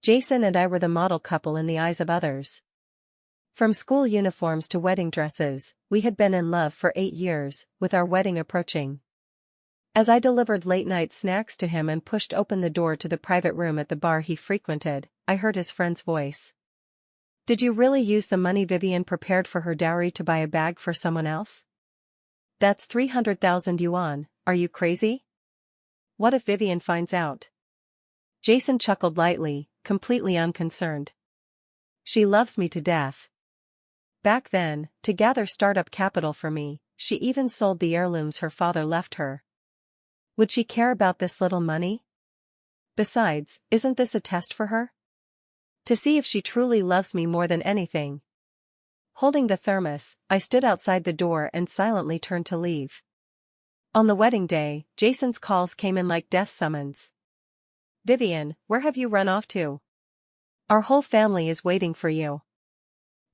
Jason and I were the model couple in the eyes of others. From school uniforms to wedding dresses, we had been in love for 8 years, with our wedding approaching. As I delivered late-night snacks to him and pushed open the door to the private room at the bar he frequented, I heard his friend's voice. "Did you really use the money Vivian prepared for her dowry to buy a bag for someone else? That's 300,000 yuan, are you crazy? What if Vivian finds out?" Jason chuckled lightly, completely unconcerned. "She loves me to death. Back then, to gather startup capital for me, she even sold the heirlooms her father left her. Would she care about this little money? Besides, isn't this a test for her? To see if she truly loves me more than anything." Holding the thermos, I stood outside the door and silently turned to leave. On the wedding day, Jason's calls came in like death summons. "Vivian, where have you run off to? Our whole family is waiting for you."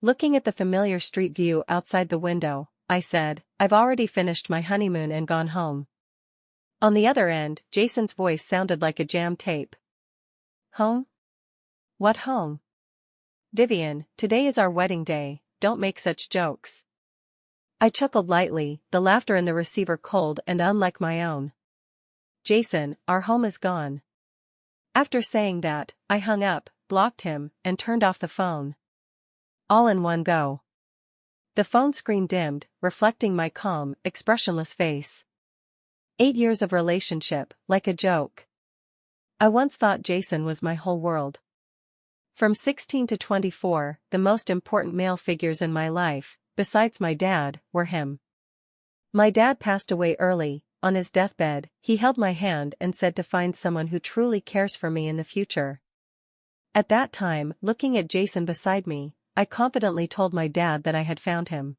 Looking at the familiar street view outside the window, I said, "I've already finished my honeymoon and gone home." On the other end, Jason's voice sounded like a jam tape. "Home? What home? Vivian, today is our wedding day, don't make such jokes." I chuckled lightly, the laughter in the receiver cold and unlike my own. "Jason, our home is gone." After saying that, I hung up, blocked him, and turned off the phone. All in one go. The phone screen dimmed, reflecting my calm, expressionless face. 8 years of relationship, like a joke. I once thought Jason was my whole world. From 16 to 24, the most important male figures in my life, besides my dad, were him. My dad passed away early. On his deathbed, he held my hand and said to find someone who truly cares for me in the future. At that time, looking at Jason beside me, I confidently told my dad that I had found him.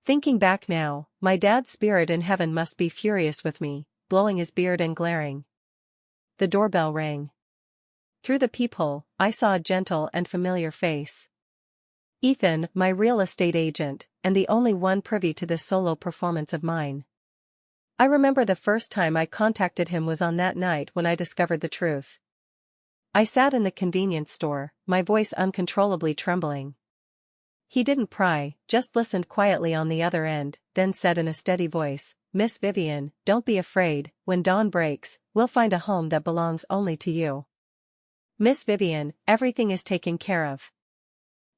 Thinking back now, my dad's spirit in heaven must be furious with me, blowing his beard and glaring. The doorbell rang. Through the peephole, I saw a gentle and familiar face. Ethan, my real estate agent, and the only one privy to this solo performance of mine. I remember the first time I contacted him was on that night when I discovered the truth. I sat in the convenience store, my voice uncontrollably trembling. He didn't pry, just listened quietly on the other end, then said in a steady voice, "Miss Vivian, don't be afraid, when dawn breaks, we'll find a home that belongs only to you. Miss Vivian, everything is taken care of."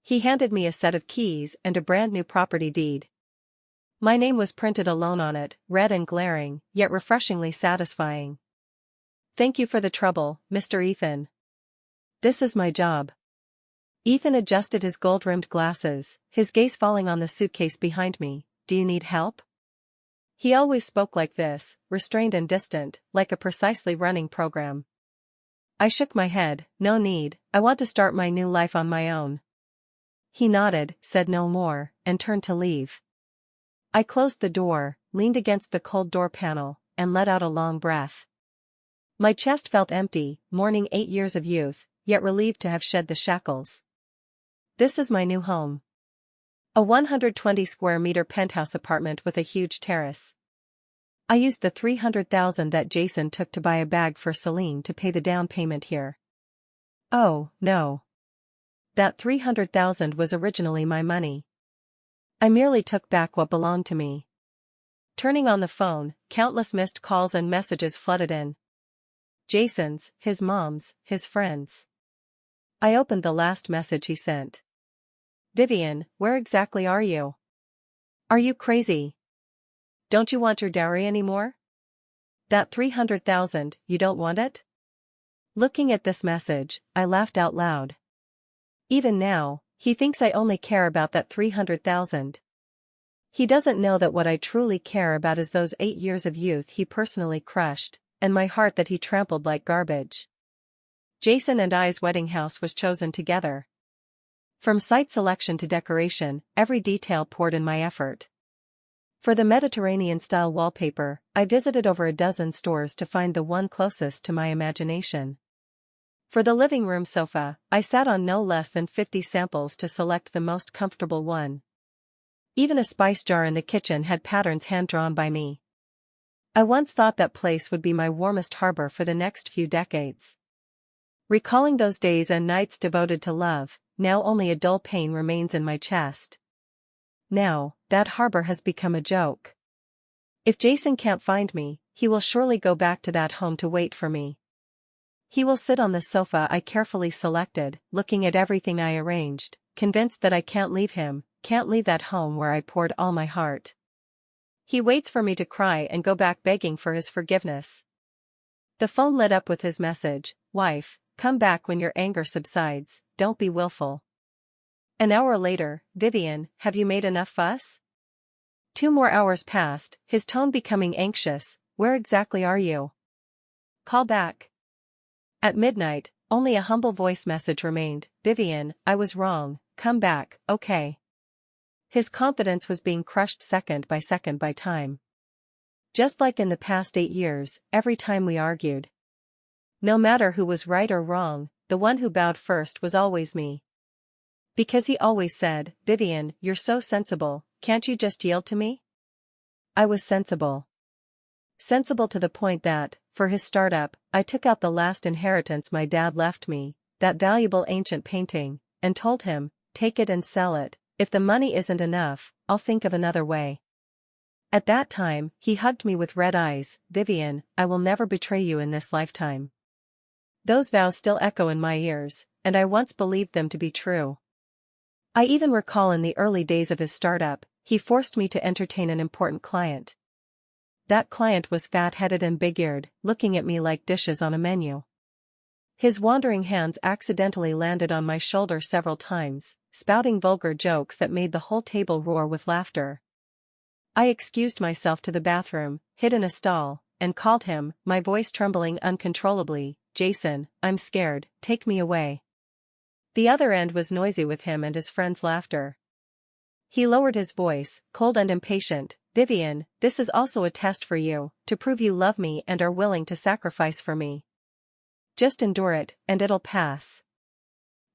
He handed me a set of keys and a brand new property deed. My name was printed alone on it, red and glaring, yet refreshingly satisfying. "Thank you for the trouble, Mr. Ethan. This is my job." Ethan adjusted his gold-rimmed glasses, his gaze falling on the suitcase behind me. "Do you need help?" He always spoke like this, restrained and distant, like a precisely running program. I shook my head. "No need, I want to start my new life on my own." He nodded, said no more, and turned to leave. I closed the door, leaned against the cold door panel, and let out a long breath. My chest felt empty, mourning 8 years of youth, yet relieved to have shed the shackles. This is my new home. A 120 square meter penthouse apartment with a huge terrace. I used the 300,000 that Jason took to buy a bag for Celine to pay the down payment here. Oh, no. That 300,000 was originally my money. I merely took back what belonged to me. Turning on the phone, countless missed calls and messages flooded in. Jason's, his mom's, his friends. I opened the last message he sent. "Vivian, where exactly are you? Are you crazy? Don't you want your dowry anymore? That 300,000, you don't want it?" Looking at this message, I laughed out loud. Even now, he thinks I only care about that 300,000. He doesn't know that what I truly care about is those 8 years of youth he personally crushed, and my heart that he trampled like garbage. Jason and I's wedding house was chosen together. From site selection to decoration, every detail poured in my effort. For the Mediterranean-style wallpaper, I visited over a dozen stores to find the one closest to my imagination. For the living room sofa, I sat on no less than 50 samples to select the most comfortable one. Even a spice jar in the kitchen had patterns hand-drawn by me. I once thought that place would be my warmest harbor for the next few decades. Recalling those days and nights devoted to love, now only a dull pain remains in my chest. Now, that harbor has become a joke. If Jason can't find me, he will surely go back to that home to wait for me. He will sit on the sofa I carefully selected, looking at everything I arranged, convinced that I can't leave him, can't leave that home where I poured all my heart. He waits for me to cry and go back begging for his forgiveness. The phone lit up with his message, "Wife, come back when your anger subsides, don't be willful." An hour later, "Vivian, have you made enough fuss?" 2 more hours passed, his tone becoming anxious, "Where exactly are you? Call back." At midnight, only a humble voice message remained, "Vivian, I was wrong, come back, okay?" His confidence was being crushed second by time. Just like in the past 8 years, every time we argued. No matter who was right or wrong, the one who bowed first was always me. Because he always said, "Vivian, you're so sensible, can't you just yield to me?" I was sensible. Sensible to the point that, for his startup, I took out the last inheritance my dad left me, that valuable ancient painting, and told him, "Take it and sell it, if the money isn't enough, I'll think of another way." At that time, he hugged me with red eyes, "Vivian, I will never betray you in this lifetime." Those vows still echo in my ears, and I once believed them to be true. I even recall in the early days of his startup, he forced me to entertain an important client. That client was fat-headed and big-eared, looking at me like dishes on a menu. His wandering hands accidentally landed on my shoulder several times, spouting vulgar jokes that made the whole table roar with laughter. I excused myself to the bathroom, hid in a stall, and called him, my voice trembling uncontrollably, "Jason, I'm scared, take me away." The other end was noisy with him and his friends' laughter. He lowered his voice, cold and impatient, "Vivian, this is also a test for you, to prove you love me and are willing to sacrifice for me. Just endure it, and it'll pass."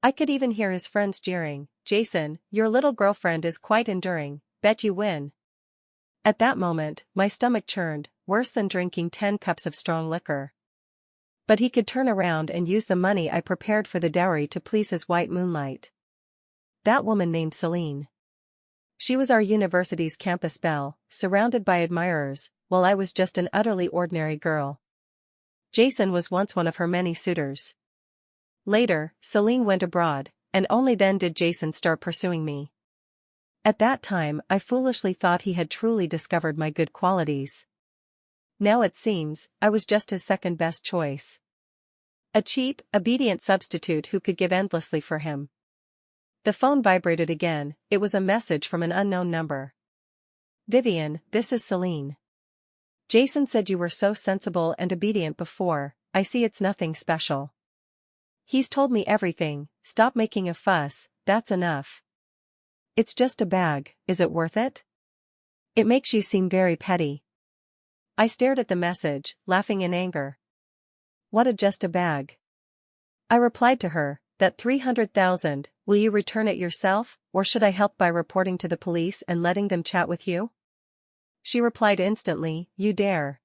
I could even hear his friends jeering, "Jason, your little girlfriend is quite enduring, bet you win." At that moment, my stomach churned, worse than drinking 10 cups of strong liquor. But he could turn around and use the money I prepared for the dowry to please his white moonlight. That woman named Celine. She was our university's campus belle, surrounded by admirers, while I was just an utterly ordinary girl. Jason was once one of her many suitors. Later, Celine went abroad, and only then did Jason start pursuing me. At that time I foolishly thought he had truly discovered my good qualities. Now it seems, I was just his second-best choice. A cheap, obedient substitute who could give endlessly for him. The phone vibrated again, it was a message from an unknown number. "Vivian, this is Celine. Jason said you were so sensible and obedient before, I see it's nothing special. He's told me everything, stop making a fuss, that's enough. It's just a bag, is it worth it? It makes you seem very petty." I stared at the message, laughing in anger. What a just a bag. I replied to her, "That 300,000, will you return it yourself, or should I help by reporting to the police and letting them chat with you?" She replied instantly, "You dare."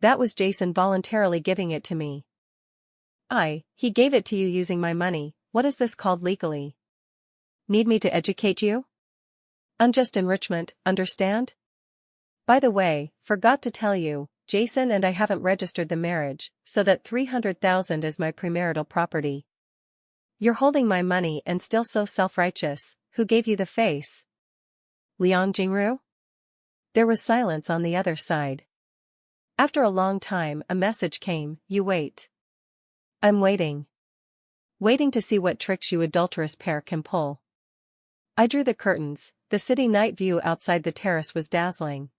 That was Jason voluntarily giving it to me. He gave it to you using my money, what is this called legally? Need me to educate you? Unjust enrichment, understand? By the way, forgot to tell you, Jason and I haven't registered the marriage, so that 300,000 is my premarital property. You're holding my money and still so self-righteous, who gave you the face? Liang Jingru? There was silence on the other side. After a long time a message came, "You wait." I'm waiting. Waiting to see what tricks you adulterous pair can pull. I drew the curtains, the city night view outside the terrace was dazzling.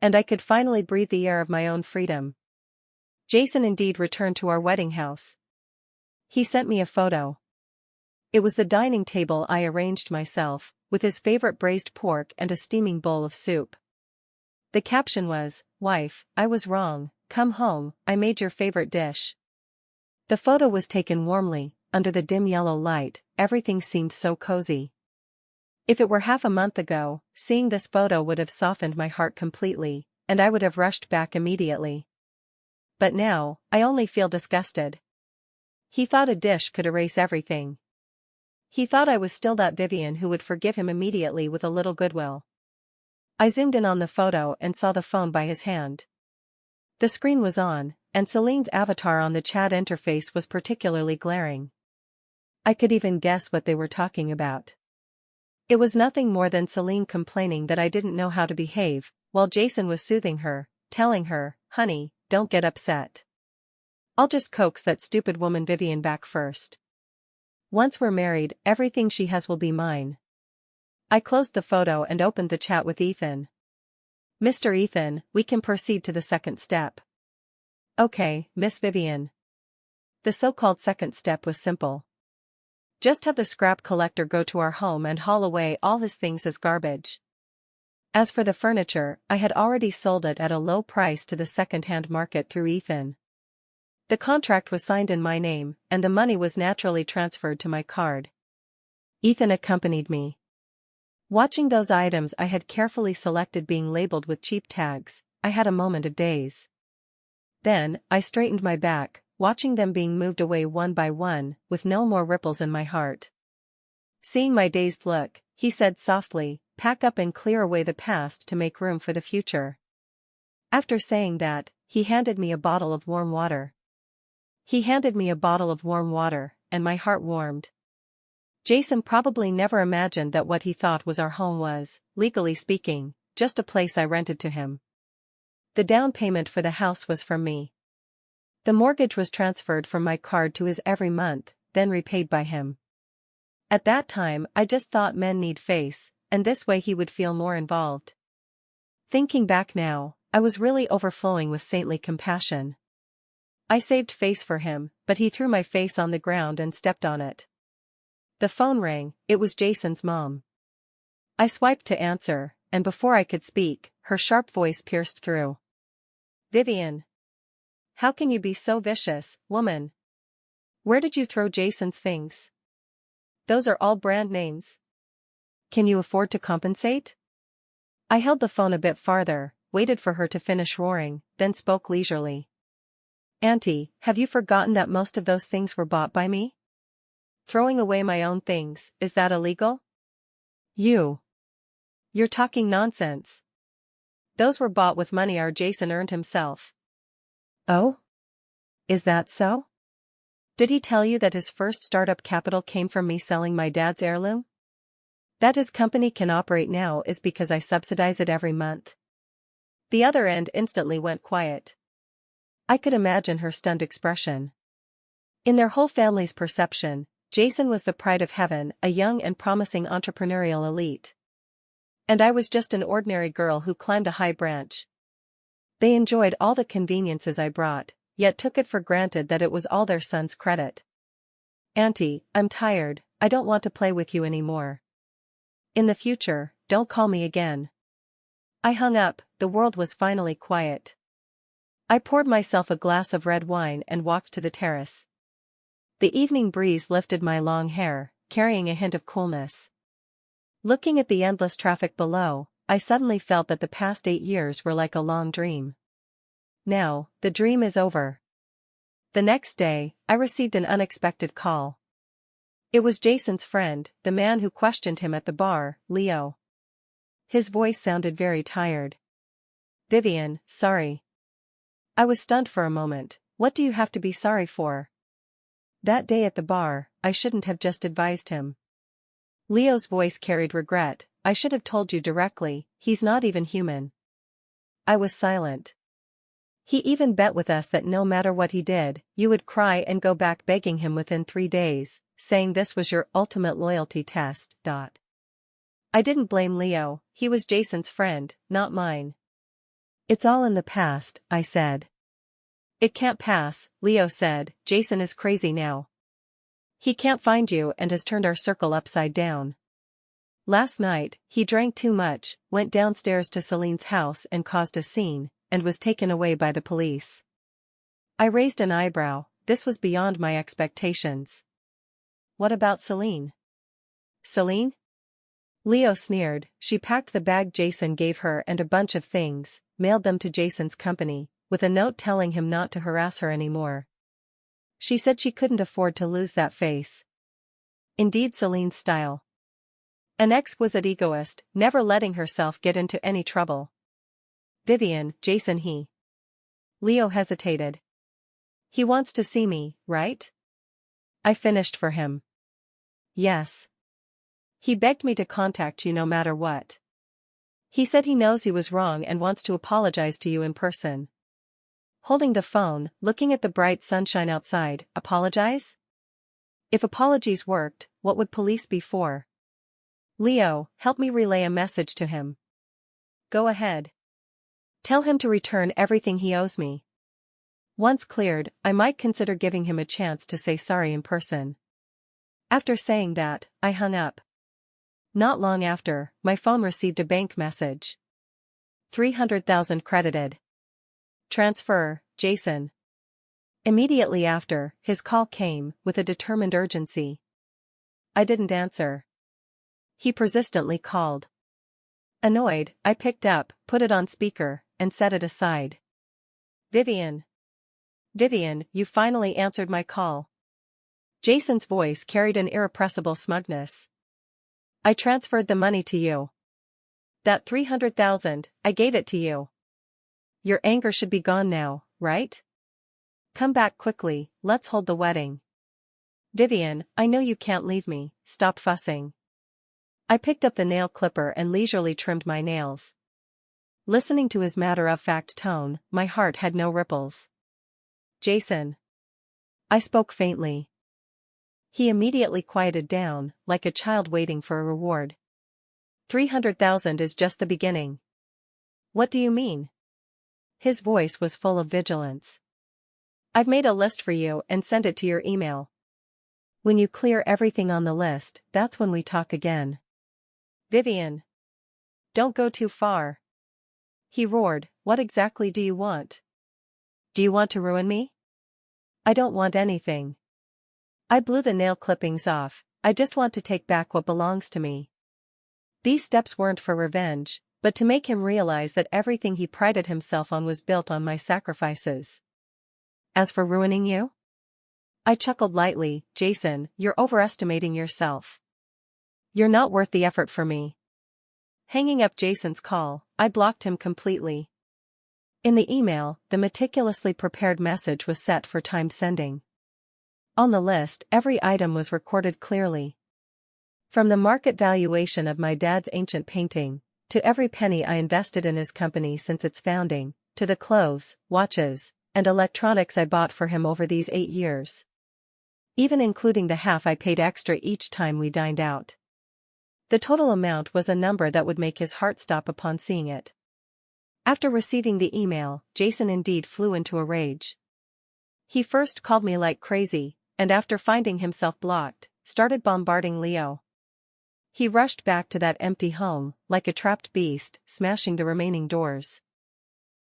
And I could finally breathe the air of my own freedom. Jason indeed returned to our wedding house. He sent me a photo. It was the dining table I arranged myself, with his favorite braised pork and a steaming bowl of soup. The caption was, "Wife, I was wrong, come home, I made your favorite dish." The photo was taken warmly, under the dim yellow light, everything seemed so cozy. If it were half a month ago, seeing this photo would have softened my heart completely, and I would have rushed back immediately. But now, I only feel disgusted. He thought a dish could erase everything. He thought I was still that Vivian who would forgive him immediately with a little goodwill. I zoomed in on the photo and saw the phone by his hand. The screen was on, and Celine's avatar on the chat interface was particularly glaring. I could even guess what they were talking about. It was nothing more than Celine complaining that I didn't know how to behave, while Jason was soothing her, telling her, "Honey, don't get upset. I'll just coax that stupid woman Vivian back first. Once we're married, everything she has will be mine." I closed the photo and opened the chat with Ethan. "Mr. Ethan, we can proceed to the second step." "Okay, Miss Vivian." The so-called second step was simple. Just have the scrap collector go to our home and haul away all his things as garbage. As for the furniture, I had already sold it at a low price to the second-hand market through Ethan. The contract was signed in my name, and the money was naturally transferred to my card. Ethan accompanied me. Watching those items I had carefully selected being labeled with cheap tags, I had a moment of daze. Then, I straightened my back, watching them being moved away one by one, with no more ripples in my heart. Seeing my dazed look, he said softly, "Pack up and clear away the past to make room for the future." After saying that, he handed me a bottle of warm water. And my heart warmed. Jason probably never imagined that what he thought was our home was, legally speaking, just a place I rented to him. The down payment for the house was from me. The mortgage was transferred from my card to his every month, then repaid by him. At that time, I just thought men need face, and this way he would feel more involved. Thinking back now, I was really overflowing with saintly compassion. I saved face for him, but he threw my face on the ground and stepped on it. The phone rang. It was Jason's mom. I swiped to answer, and before I could speak, her sharp voice pierced through. "Vivian. How can you be so vicious, woman? Where did you throw Jason's things? Those are all brand names. Can you afford to compensate?" I held the phone a bit farther, waited for her to finish roaring, then spoke leisurely. "Auntie, have you forgotten that most of those things were bought by me? Throwing away my own things, is that illegal? You're talking nonsense. Those were bought with money our Jason earned himself." "Oh? Is that so? Did he tell you that his first startup capital came from me selling my dad's heirloom? That his company can operate now is because I subsidize it every month." The other end instantly went quiet. I could imagine her stunned expression. In their whole family's perception, Jason was the pride of heaven, a young and promising entrepreneurial elite. And I was just an ordinary girl who climbed a high branch. They enjoyed all the conveniences I brought, yet took it for granted that it was all their son's credit. "Auntie, I'm tired, I don't want to play with you anymore. In the future, don't call me again." I hung up. The world was finally quiet. I poured myself a glass of red wine and walked to the terrace. The evening breeze lifted my long hair, carrying a hint of coolness. Looking at the endless traffic below, I suddenly felt that the past 8 years were like a long dream. Now, the dream is over. The next day, I received an unexpected call. It was Jason's friend, the man who questioned him at the bar, Leo. His voice sounded very tired. "Vivian, sorry." I was stunned for a moment. "What do you have to be sorry for?" "That day at the bar, I shouldn't have just advised him." Leo's voice carried regret. "I should have told you directly, he's not even human." I was silent. "He even bet with us that no matter what he did, you would cry and go back begging him within 3 days, saying this was your ultimate loyalty test. I didn't blame Leo, he was Jason's friend, not mine." "It's all in the past," I said. "It can't pass," Leo said. "Jason is crazy now. He can't find you and has turned our circle upside down. Last night, he drank too much, went downstairs to Celine's house and caused a scene, and was taken away by the police." I raised an eyebrow. This was beyond my expectations. "What about Celine?" "Celine?" Leo sneered. "She packed the bag Jason gave her and a bunch of things, mailed them to Jason's company, with a note telling him not to harass her anymore. She said she couldn't afford to lose that face. Indeed, Celine's style. An exquisite egoist, never letting herself get into any trouble. Vivian, Jason he. Leo hesitated. He wants to see me, right? I finished for him. Yes. He begged me to contact you no matter what. He said he knows he was wrong and wants to apologize to you in person. Holding the phone, looking at the bright sunshine outside, apologize? If apologies worked, what would police be for? Leo, help me relay a message to him. Go ahead. Tell him to return everything he owes me. Once cleared, I might consider giving him a chance to say sorry in person. After saying that, I hung up. Not long after, my phone received a bank message. 300,000 credited. Transfer, Jason. Immediately after, his call came, with a determined urgency. I didn't answer. He persistently called. Annoyed, I picked up, put it on speaker, and set it aside. Vivian. Vivian, you finally answered my call. Jason's voice carried an irrepressible smugness. I transferred the money to you. That 300,000, I gave it to you. Your anger should be gone now, right? Come back quickly, let's hold the wedding. Vivian, I know you can't leave me, stop fussing. I picked up the nail clipper and leisurely trimmed my nails. Listening to his matter-of-fact tone, my heart had no ripples. Jason. I spoke faintly. He immediately quieted down, like a child waiting for a reward. 300,000 is just the beginning. What do you mean? His voice was full of vigilance. I've made a list for you and sent it to your email. When you clear everything on the list, that's when we talk again. Vivian. Don't go too far. He roared, what exactly do you want? Do you want to ruin me? I don't want anything. I blew the nail clippings off, I just want to take back what belongs to me. These steps weren't for revenge, but to make him realize that everything he prided himself on was built on my sacrifices. As for ruining you? I chuckled lightly, Jason, you're overestimating yourself. You're not worth the effort for me. Hanging up Jason's call, I blocked him completely. In the email, the meticulously prepared message was set for time sending. On the list, every item was recorded clearly. From the market valuation of my dad's ancient painting, to every penny I invested in his company since its founding, to the clothes, watches, and electronics I bought for him over these 8 years. Even including the half I paid extra each time we dined out. The total amount was a number that would make his heart stop upon seeing it. After receiving the email, Jason indeed flew into a rage. He first called me like crazy, and after finding himself blocked, started bombarding Leo. He rushed back to that empty home, like a trapped beast, smashing the remaining doors.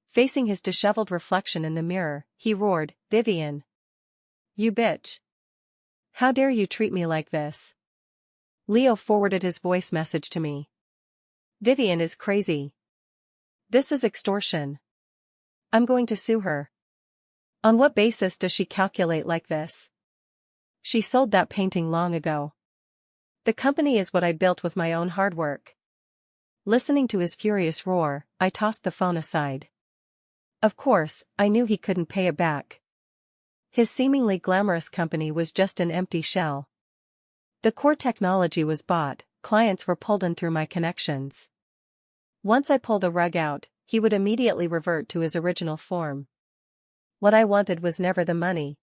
Facing his disheveled reflection in the mirror, he roared, Vivian. You bitch. How dare you treat me like this? Leo forwarded his voice message to me. Vivian is crazy. This is extortion. I'm going to sue her. On what basis does she calculate like this? She sold that painting long ago. The company is what I built with my own hard work. Listening to his furious roar, I tossed the phone aside. Of course, I knew he couldn't pay it back. His seemingly glamorous company was just an empty shell. The core technology was bought, clients were pulled in through my connections. Once I pulled the rug out, he would immediately revert to his original form. What I wanted was never the money.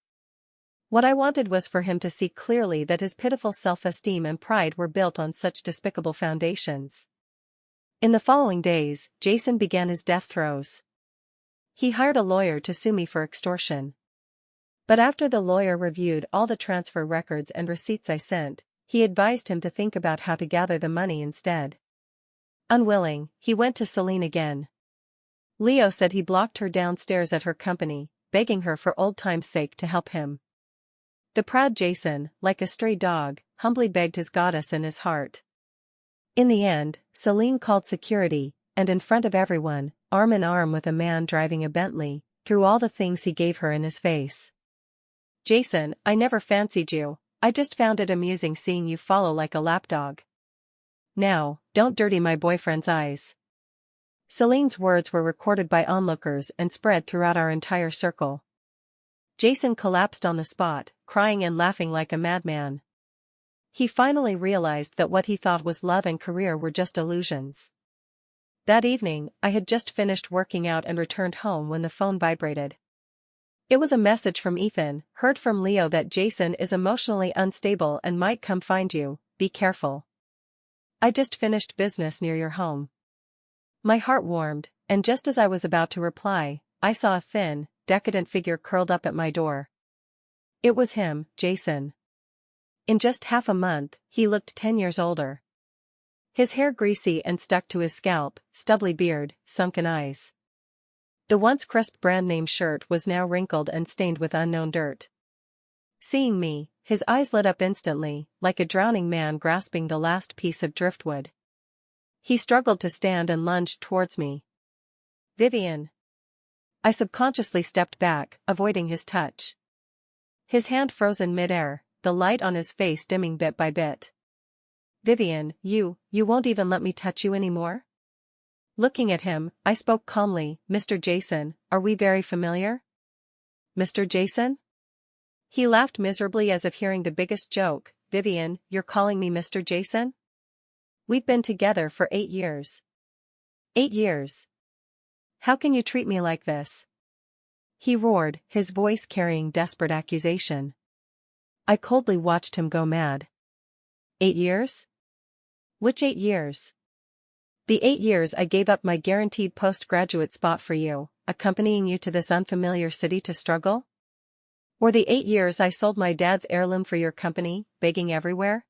What I wanted was for him to see clearly that his pitiful self-esteem and pride were built on such despicable foundations. In the following days, Jason began his death throes. He hired a lawyer to sue me for extortion. But after the lawyer reviewed all the transfer records and receipts I sent, he advised him to think about how to gather the money instead. Unwilling, he went to Celine again. Leo said he blocked her downstairs at her company, begging her for old time's sake to help him. The proud Jason, like a stray dog, humbly begged his goddess in his heart. In the end, Celine called security, and in front of everyone, arm in arm with a man driving a Bentley, threw all the things he gave her in his face. Jason, I never fancied you, I just found it amusing seeing you follow like a lapdog. Now, don't dirty my boyfriend's eyes. Celine's words were recorded by onlookers and spread throughout our entire circle. Jason collapsed on the spot, crying and laughing like a madman. He finally realized that what he thought was love and career were just illusions. That evening, I had just finished working out and returned home when the phone vibrated. It was a message from Ethan, heard from Leo that Jason is emotionally unstable and might come find you, be careful. I just finished business near your home. My heart warmed, and just as I was about to reply, I saw a thin, decadent figure curled up at my door. It was him, Jason. In just half a month, he looked 10 years older. His hair greasy and stuck to his scalp, stubbly beard, sunken eyes. The once crisp brand-name shirt was now wrinkled and stained with unknown dirt. Seeing me, his eyes lit up instantly, like a drowning man grasping the last piece of driftwood. He struggled to stand and lunged towards me. Vivian. I subconsciously stepped back, avoiding his touch. His hand froze in mid-air, the light on his face dimming bit by bit. Vivian, you won't even let me touch you anymore? Looking at him, I spoke calmly, Mr. Jason, are we very familiar? Mr. Jason? He laughed miserably as if hearing the biggest joke. Vivian, you're calling me Mr. Jason? We've been together for 8 years. 8 years. How can you treat me like this? He roared, his voice carrying desperate accusation. I coldly watched him go mad. 8 years? Which 8 years? The 8 years I gave up my guaranteed postgraduate spot for you, accompanying you to this unfamiliar city to struggle? Or the 8 years I sold my dad's heirloom for your company, begging everywhere?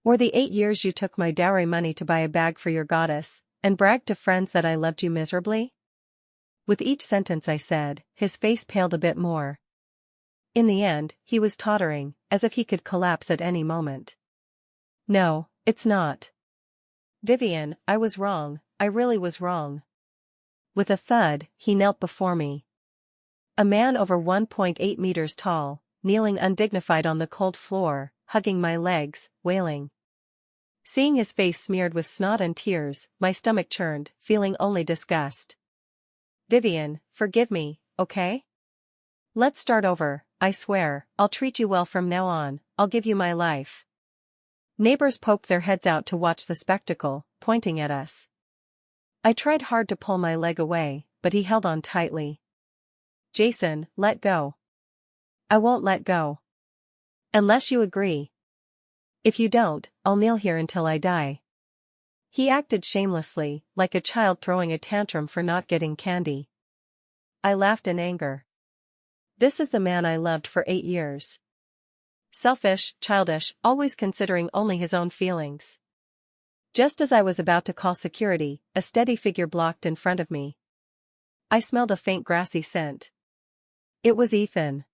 Or the 8 years you took my dowry money to buy a bag for your goddess, and bragged to friends that I loved you miserably? With each sentence I said, his face paled a bit more. In the end, he was tottering, as if he could collapse at any moment. No, it's not. Vivian, I was wrong, I really was wrong. With a thud, he knelt before me. A man over 1.8 meters tall, kneeling undignified on the cold floor, hugging my legs, wailing. Seeing his face smeared with snot and tears, my stomach churned, feeling only disgust. Vivian, forgive me, okay? Let's start over, I swear, I'll treat you well from now on, I'll give you my life. Neighbors poked their heads out to watch the spectacle, pointing at us. I tried hard to pull my leg away, but he held on tightly. Jason, let go. I won't let go. Unless you agree. If you don't, I'll kneel here until I die. He acted shamelessly, like a child throwing a tantrum for not getting candy. I laughed in anger. This is the man I loved for 8 years. Selfish, childish, always considering only his own feelings. Just as I was about to call security, a steady figure blocked in front of me. I smelled a faint grassy scent. It was Ethan.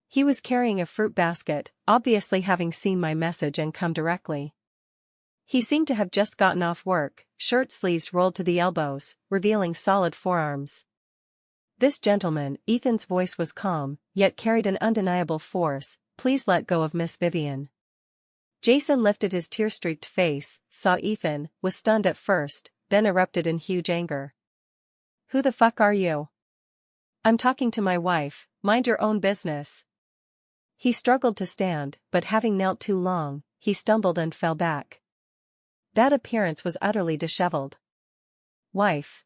He was carrying a fruit basket, obviously having seen my message and come directly. He seemed to have just gotten off work, shirt sleeves rolled to the elbows, revealing solid forearms. This gentleman, Ethan's voice was calm, yet carried an undeniable force. Please let go of Miss Vivian. Jason lifted his tear-streaked face, saw Ethan, was stunned at first, then erupted in huge anger. Who the fuck are you? I'm talking to my wife, mind your own business. He struggled to stand, but having knelt too long, he stumbled and fell back. That appearance was utterly disheveled. Wife.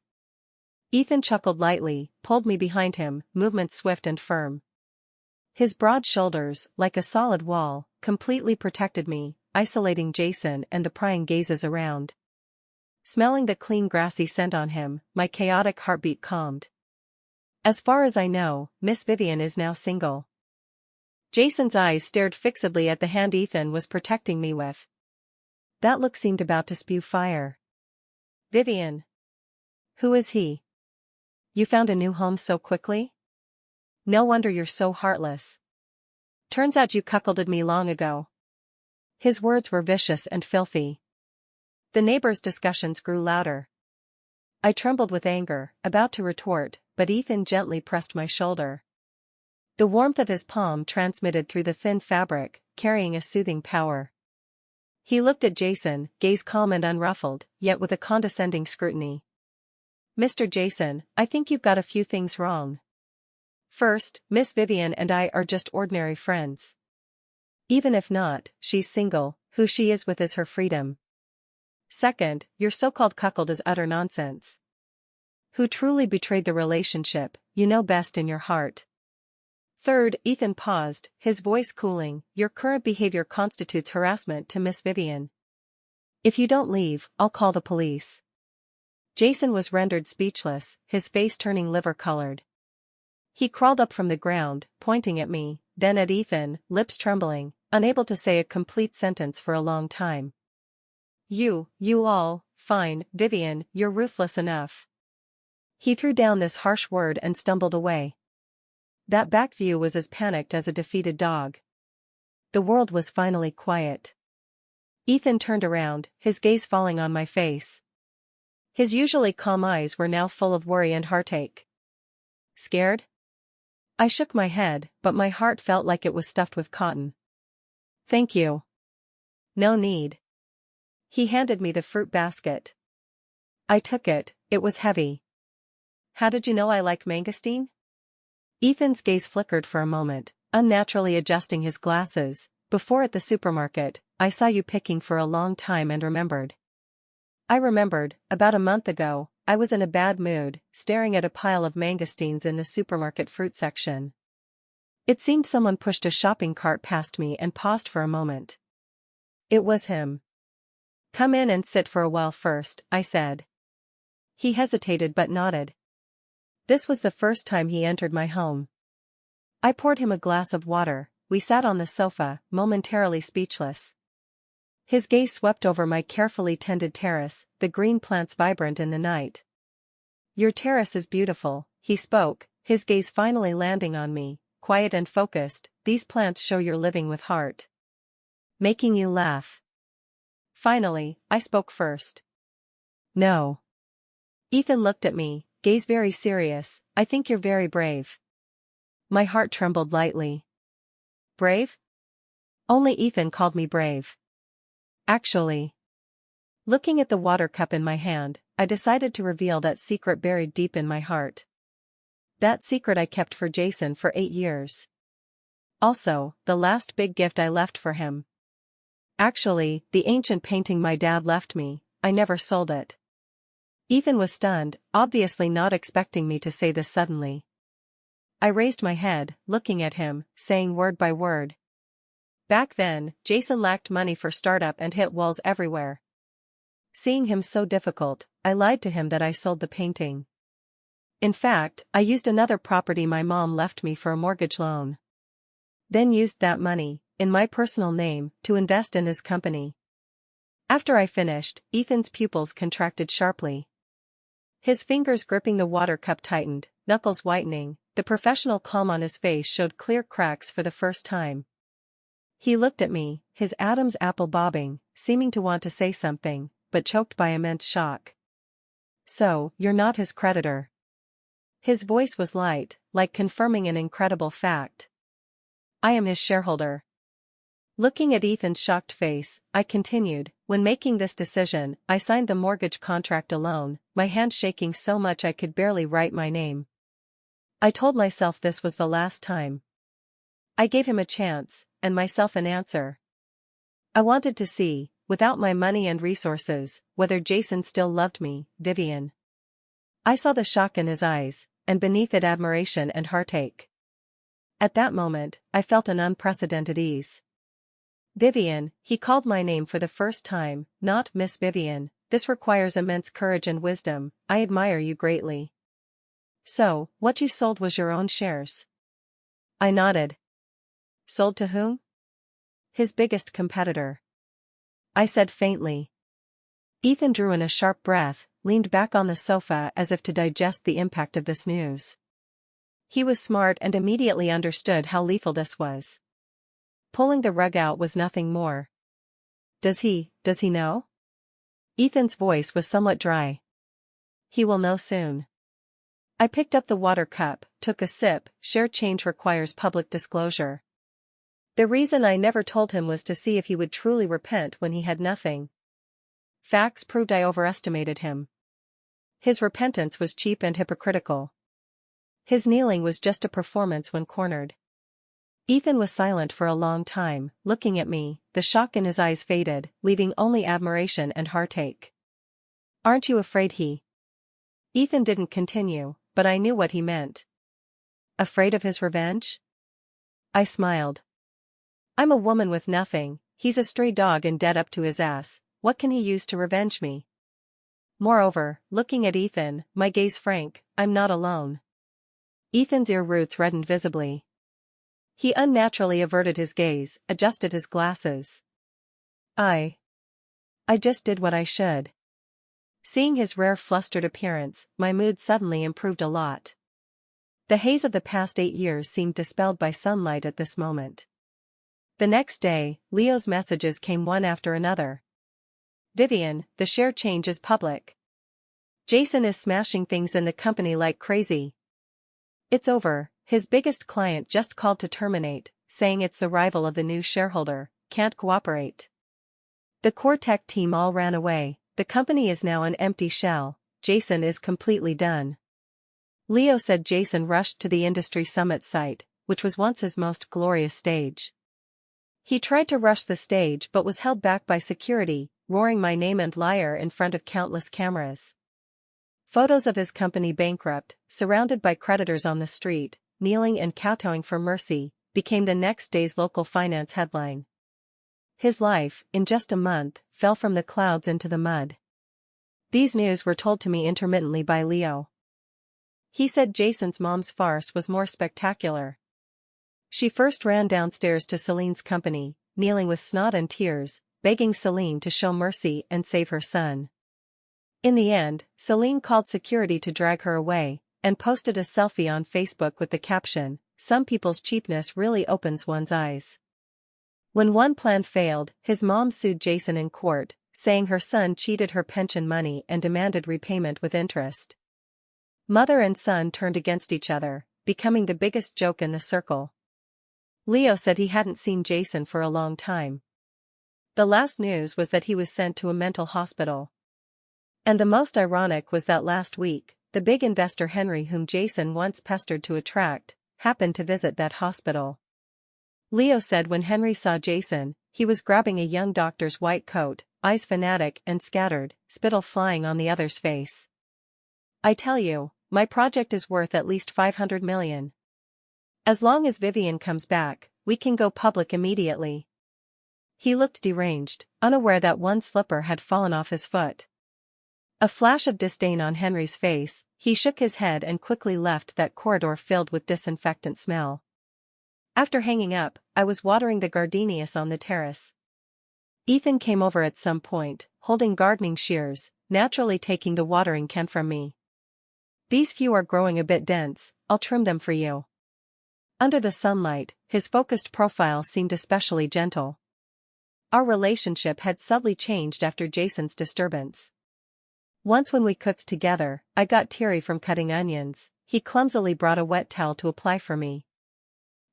Ethan chuckled lightly, pulled me behind him, movements swift and firm. His broad shoulders, like a solid wall, completely protected me, isolating Jason and the prying gazes around. Smelling the clean grassy scent on him, my chaotic heartbeat calmed. As far as I know, Miss Vivian is now single. Jason's eyes stared fixedly at the hand Ethan was protecting me with. That look seemed about to spew fire. Vivian. Who is he? You found a new home so quickly? No wonder you're so heartless. Turns out you cuckolded me long ago. His words were vicious and filthy. The neighbors' discussions grew louder. I trembled with anger, about to retort, but Ethan gently pressed my shoulder. The warmth of his palm transmitted through the thin fabric, carrying a soothing power. He looked at Jason, gaze calm and unruffled, yet with a condescending scrutiny. "Mr. Jason, I think you've got a few things wrong. First, Miss Vivian and I are just ordinary friends. Even if not, she's single, who she is with is her freedom. Second, your so-called cuckold is utter nonsense. Who truly betrayed the relationship, you know best in your heart. Third," Ethan paused, his voice cooling, "your current behavior constitutes harassment to Miss Vivian. If you don't leave, I'll call the police." Jason was rendered speechless, his face turning liver-colored. He crawled up from the ground, pointing at me, then at Ethan, lips trembling, unable to say a complete sentence for a long time. You all, fine, Vivian, you're ruthless enough." He threw down this harsh word and stumbled away. That back view was as panicked as a defeated dog. The world was finally quiet. Ethan turned around, his gaze falling on my face. His usually calm eyes were now full of worry and heartache. "Scared?" I shook my head, but my heart felt like it was stuffed with cotton. "Thank you. No need." He handed me the fruit basket. I took it, it was heavy. "How did you know I like mangosteen?" Ethan's gaze flickered for a moment, unnaturally adjusting his glasses. "Before at the supermarket, I saw you picking for a long time and remembered." I remembered, about a month ago, I was in a bad mood, staring at a pile of mangosteens in the supermarket fruit section. It seemed someone pushed a shopping cart past me and paused for a moment. It was him. "Come in and sit for a while first," I said. He hesitated but nodded. This was the first time he entered my home. I poured him a glass of water. We sat on the sofa, momentarily speechless. His gaze swept over my carefully tended terrace, the green plants vibrant in the night. "Your terrace is beautiful," he spoke, his gaze finally landing on me, quiet and focused. "These plants show you're living with heart. Making you laugh." Finally, I spoke first. "No." Ethan looked at me, gaze very serious. "I think you're very brave." My heart trembled lightly. Brave? Only Ethan called me brave. Actually. Looking at the water cup in my hand, I decided to reveal that secret buried deep in my heart. That secret I kept for Jason for 8 years. Also, the last big gift I left for him. Actually, the ancient painting my dad left me. I never sold it. Ethan was stunned, obviously not expecting me to say this suddenly. I raised my head, looking at him, saying word by word. Back then, Jason lacked money for startup and hit walls everywhere. Seeing him so difficult, I lied to him that I sold the painting. In fact, I used another property my mom left me for a mortgage loan. Then used that money, in my personal name, to invest in his company. After I finished, Ethan's pupils contracted sharply. His fingers gripping the water cup tightened, knuckles whitening, the professional calm on his face showed clear cracks for the first time. He looked at me, his Adam's apple bobbing, seeming to want to say something, but choked by immense shock. "So, you're not his creditor." His voice was light, like confirming an incredible fact. "I am his shareholder." Looking at Ethan's shocked face, I continued, "When making this decision, I signed the mortgage contract alone, my hand shaking so much I could barely write my name. I told myself this was the last time. I gave him a chance, and myself an answer. I wanted to see, without my money and resources, whether Jason still loved me, Vivian." I saw the shock in his eyes, and beneath it admiration and heartache. At that moment, I felt an unprecedented ease. "Vivian," he called my name for the first time, not Miss Vivian. "This requires immense courage and wisdom. I admire you greatly." "So, what you sold was your own shares?" I nodded. "Sold to whom?" "His biggest competitor," I said faintly. Ethan drew in a sharp breath, leaned back on the sofa as if to digest the impact of this news. He was smart and immediately understood how lethal this was. Pulling the rug out was nothing more. Does he know?" Ethan's voice was somewhat dry. "He will know soon." I picked up the water cup, took a sip. Share change requires public disclosure. The reason I never told him was to see if he would truly repent when he had nothing. Facts proved I overestimated him. His repentance was cheap and hypocritical. His kneeling was just a performance when cornered. Ethan was silent for a long time, looking at me. The shock in his eyes faded, leaving only admiration and heartache. "Aren't you afraid he?" Ethan didn't continue, but I knew what he meant. Afraid of his revenge? I smiled. "I'm a woman with nothing, he's a stray dog in debt up to his ass. What can he use to revenge me?" Moreover, looking at Ethan, my gaze frank, I'm not alone. Ethan's ear roots reddened visibly. He unnaturally averted his gaze, adjusted his glasses. I just did what I should. Seeing his rare flustered appearance, my mood suddenly improved a lot. The haze of the past 8 years seemed dispelled by sunlight at this moment. The next day, Leo's messages came one after another. "Vivian, the share change is public. Jason is smashing things in the company like crazy. It's over, his biggest client just called to terminate, saying it's the rival of the new shareholder, can't cooperate. The core tech team all ran away, the company is now an empty shell, Jason is completely done." Leo said Jason rushed to the industry summit site, which was once his most glorious stage. He tried to rush the stage but was held back by security, roaring my name and liar in front of countless cameras. Photos of his company bankrupt, surrounded by creditors on the street, kneeling and kowtowing for mercy, became the next day's local finance headline. His life, in just a month, fell from the clouds into the mud. These news were told to me intermittently by Leo. He said Jason's mom's farce was more spectacular. She first ran downstairs to Celine's company, kneeling with snot and tears, begging Celine to show mercy and save her son. In the end, Celine called security to drag her away, and posted a selfie on Facebook with the caption, "Some people's cheapness really opens one's eyes." When one plan failed, his mom sued Jason in court, saying her son cheated her pension money and demanded repayment with interest. Mother and son turned against each other, becoming the biggest joke in the circle. Leo said he hadn't seen Jason for a long time. The last news was that he was sent to a mental hospital. And the most ironic was that last week, the big investor Henry, whom Jason once pestered to attract, happened to visit that hospital. Leo said when Henry saw Jason, he was grabbing a young doctor's white coat, eyes fanatic and scattered, spittle flying on the other's face. "I tell you, my project is worth at least 500 million. As long as Vivian comes back, we can go public immediately." He looked deranged, unaware that one slipper had fallen off his foot. A flash of disdain on Henry's face, he shook his head and quickly left that corridor filled with disinfectant smell. After hanging up, I was watering the gardenias on the terrace. Ethan came over at some point, holding gardening shears, naturally taking the watering can from me. "These few are growing a bit dense, I'll trim them for you." Under the sunlight, his focused profile seemed especially gentle. Our relationship had subtly changed after Jason's disturbance. Once when we cooked together, I got teary from cutting onions, he clumsily brought a wet towel to apply for me.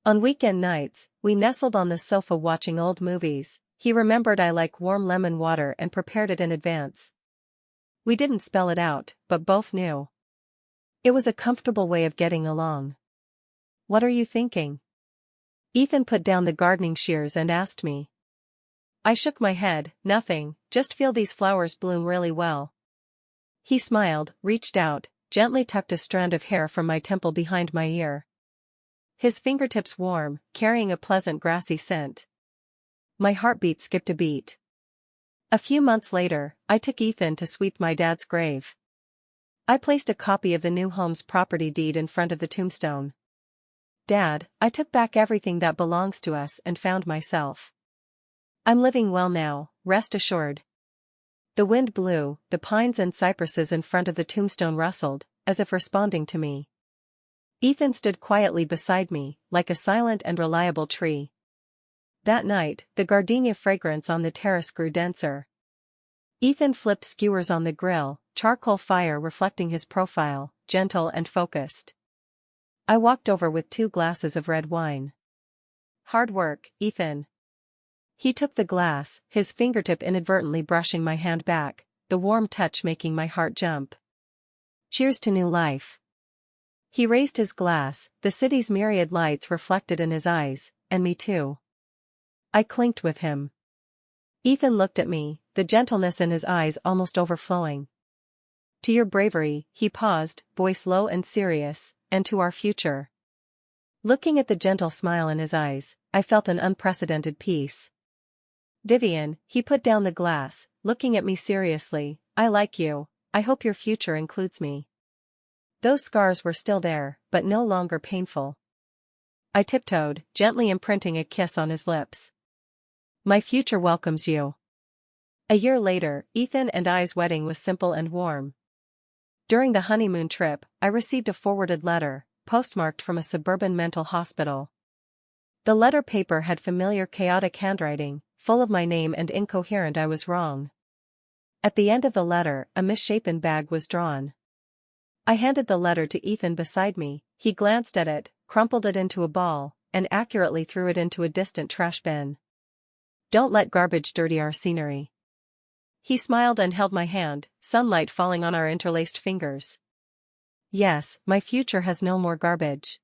On weekend nights, we nestled on the sofa watching old movies. He remembered I like warm lemon water and prepared it in advance. We didn't spell it out, but both knew. It was a comfortable way of getting along. "What are you thinking?" Ethan put down the gardening shears and asked me. I shook my head, "Nothing, just feel these flowers bloom really well." He smiled, reached out, gently tucked a strand of hair from my temple behind my ear. His fingertips warm, carrying a pleasant grassy scent. My heartbeat skipped a beat. A few months later, I took Ethan to sweep my dad's grave. I placed a copy of the new home's property deed in front of the tombstone. "Dad, I took back everything that belongs to us and found myself. I'm living well now, rest assured." The wind blew, the pines and cypresses in front of the tombstone rustled, as if responding to me. Ethan stood quietly beside me, like a silent and reliable tree. That night, the gardenia fragrance on the terrace grew denser. Ethan flipped skewers on the grill, charcoal fire reflecting his profile, gentle and focused. I walked over with 2 glasses of red wine. Hard work, Ethan. He took the glass, his fingertip inadvertently brushing my hand back, the warm touch making my heart jump. Cheers to new life. He raised his glass, the city's myriad lights reflected in his eyes, and me too. I clinked with him. Ethan looked at me, the gentleness in his eyes almost overflowing. To your bravery, he paused, voice low and serious, and to our future. Looking at the gentle smile in his eyes, I felt an unprecedented peace. Vivian, he put down the glass, looking at me seriously, I like you, I hope your future includes me. Those scars were still there, but no longer painful. I tiptoed, gently imprinting a kiss on his lips. My future welcomes you. A year later, Ethan and I's wedding was simple and warm. During the honeymoon trip, I received a forwarded letter, postmarked from a suburban mental hospital. The letter paper had familiar chaotic handwriting, full of my name and incoherent I was wrong. At the end of the letter, a misshapen bag was drawn. I handed the letter to Ethan beside me, he glanced at it, crumpled it into a ball, and accurately threw it into a distant trash bin. Don't let garbage dirty our scenery. He smiled and held my hand, sunlight falling on our interlaced fingers. Yes, my future has no more garbage.